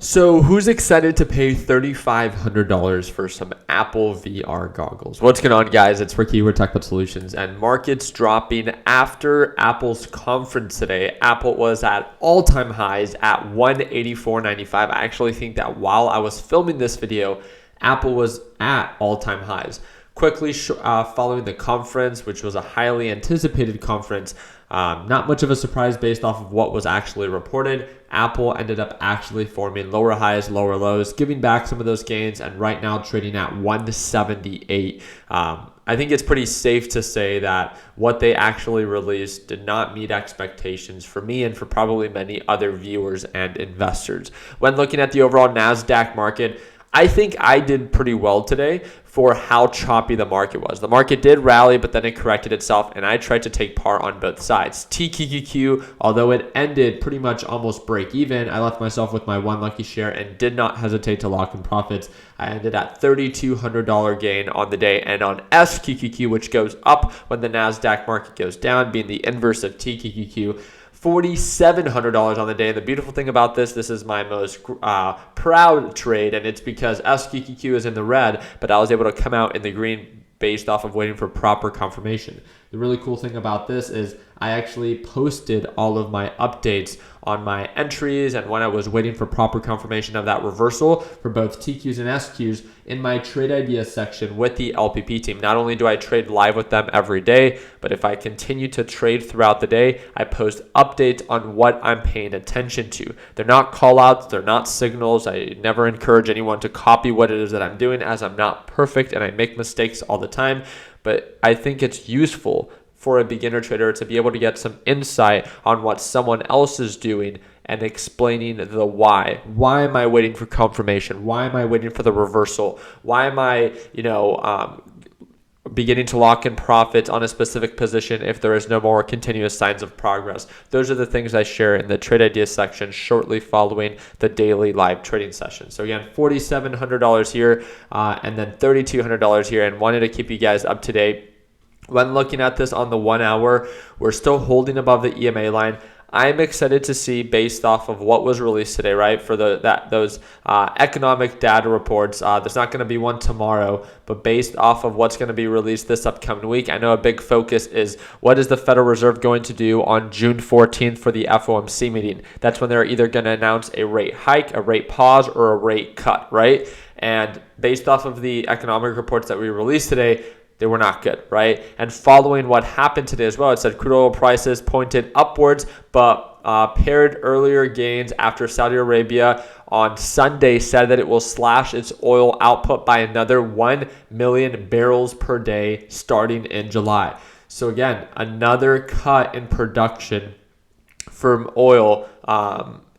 So who's excited to pay $3,500 for some Apple VR goggles? What's going on, guys? It's Ricky with Technical Solutions, and markets dropping after Apple's conference today. Apple was at all-time highs at $184.95. I actually think that while I was filming this video, Apple was at all-time highs. Quickly following the conference, which was a highly anticipated conference, not much of a surprise based off of what was actually reported. Apple ended up actually forming lower highs, lower lows, giving back some of those gains, and right now trading at 178. I think it's pretty safe to say that what they actually released did not meet expectations for me and for probably many other viewers and investors. When looking at the overall NASDAQ market, I think I did pretty well today for how choppy the market was. The market did rally, but then it corrected itself, and I tried to take part on both sides. TQQQ, although it ended pretty much almost break even, I left myself with my one lucky share and did not hesitate to lock in profits. I ended at $3,200 gain on the day, and on SQQQ, which goes up when the NASDAQ market goes down, being the inverse of TQQQ, $4,700 on the day. And the beautiful thing about this is my most proud trade, and it's because SQQQ is in the red, but I was able to come out in the green based off of waiting for proper confirmation. The really cool thing about this is I actually posted all of my updates on my entries and when I was waiting for proper confirmation of that reversal for both TQs and SQs in my trade ideas section with the LPP team. Not only do I trade live with them every day, but if I continue to trade throughout the day, I post updates on what I'm paying attention to. They're not call outs, they're not signals. I never encourage anyone to copy what it is that I'm doing, as I'm not perfect and I make mistakes all the time. But I think it's useful for a beginner trader to be able to get some insight on what someone else is doing and explaining the why. Why am I waiting for confirmation? Why am I waiting for the reversal? Why am I, beginning to lock in profits on a specific position if there is no more continuous signs of progress? Those are the things I share in the trade ideas section shortly following the daily live trading session. So again, $4,700 here and then $3,200 here, and wanted to keep you guys up to date. When looking at this on the 1 hour, we're still holding above the EMA line. I'm excited to see, based off of what was released today, right, for those economic data reports. There's not going to be one tomorrow, but based off of what's going to be released this upcoming week, I know a big focus is what is the Federal Reserve going to do on June 14th for the FOMC meeting. That's when they're either going to announce a rate hike, a rate pause, or a rate cut, right? And based off of the economic reports that we released today, they were not good, right? And following what happened today as well, it said crude oil prices pointed upwards, but paired earlier gains after Saudi Arabia on Sunday said that it will slash its oil output by another 1 million barrels per day starting in July. So again, another cut in production from oil,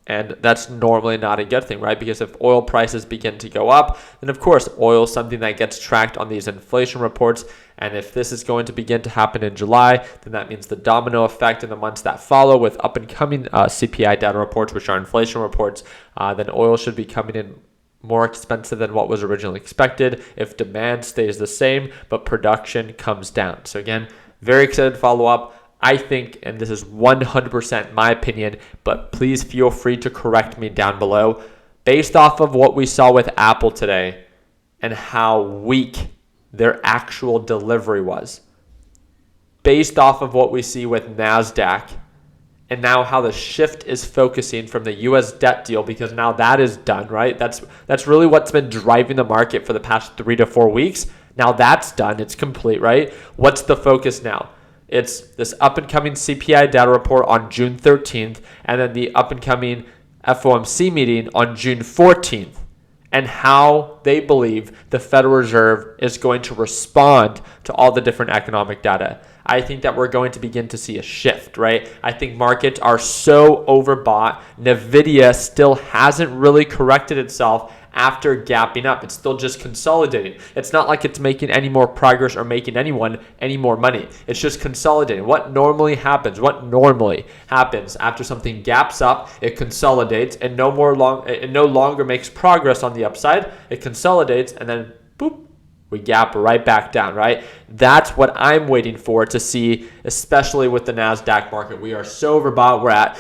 and that's normally not a good thing, right? Because if oil prices begin to go up, then of course oil is something that gets tracked on these inflation reports. And if this is going to begin to happen in July, then that means the domino effect in the months that follow with up and coming CPI data reports, which are inflation reports, then oil should be coming in more expensive than what was originally expected if demand stays the same, but production comes down. So again, very excited to follow up. I think, and this is 100% my opinion, but please feel free to correct me down below, based off of what we saw with Apple today and how weak their actual delivery was, based off of what we see with NASDAQ, and now how the shift is focusing from the U.S. debt deal, because now that is done, right? That's really what's been driving the market for the past 3 to 4 weeks. Now that's done. It's complete, right? What's the focus now? It's this up-and-coming CPI data report on June 13th, and then the up-and-coming FOMC meeting on June 14th, and how they believe the Federal Reserve is going to respond to all the different economic data. I think that we're going to begin to see a shift, right? I think markets are so overbought. NVIDIA still hasn't really corrected itself after gapping up. It's still just consolidating. It's not like it's making any more progress or making anyone any more money. It's just consolidating. What normally happens after something gaps up, it consolidates and it no longer makes progress on the upside. It consolidates and then boop, We gap right back down, right? That's what I'm waiting for to see, especially with the NASDAQ market. We are so overbought. We're at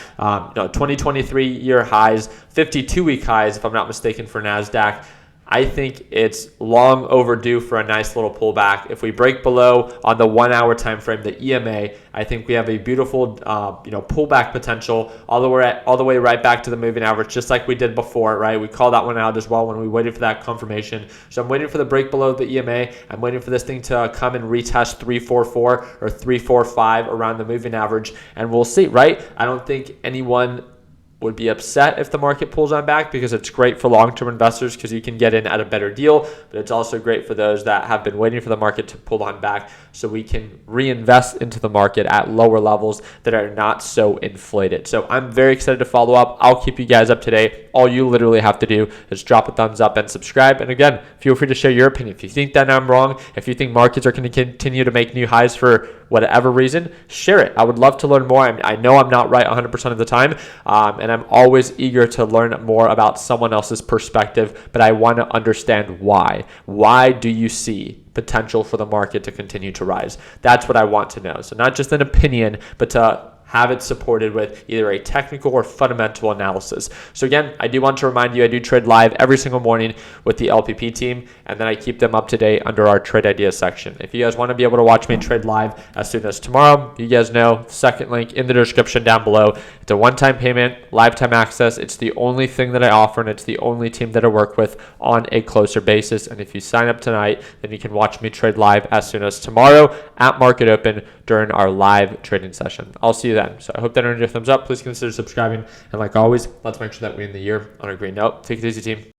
2023 year highs, 52-week highs, if I'm not mistaken, for NASDAQ. I think it's long overdue for a nice little pullback. If we break below on the 1 hour time frame, the EMA, I think we have a beautiful pullback potential all the way right back to the moving average, just like we did before, right? We called that one out as well when we waited for that confirmation. So I'm waiting for the break below the EMA. I'm waiting for this thing to come and retest 344 or 345 around the moving average, and we'll see, right? I don't think anyone would be upset if the market pulls on back, because it's great for long-term investors because you can get in at a better deal, but it's also great for those that have been waiting for the market to pull on back so we can reinvest into the market at lower levels that are not so inflated. So I'm very excited to follow up. I'll keep you guys up to date. All you literally have to do is drop a thumbs up and subscribe. And again, feel free to share your opinion. If you think that I'm wrong, if you think markets are going to continue to make new highs for whatever reason, share it. I would love to learn more. I know I'm not right 100% of the time, and I'm always eager to learn more about someone else's perspective, but I want to understand why. Why do you see potential for the market to continue to rise? That's what I want to know. So not just an opinion, but to have it supported with either a technical or fundamental analysis. So again, I do want to remind you, I do trade live every single morning with the LPP team, and then I keep them up to date under our trade ideas section. If you guys want to be able to watch me trade live as soon as tomorrow, you guys know, second link in the description down below. It's a one-time payment, lifetime access. It's the only thing that I offer, and it's the only team that I work with on a closer basis. And if you sign up tonight, then you can watch me trade live as soon as tomorrow at market open during our live trading session. I'll see you then. So I hope that earned your thumbs up. Please consider subscribing. And like always, let's make sure that we end the year on a green note. Take it easy, team.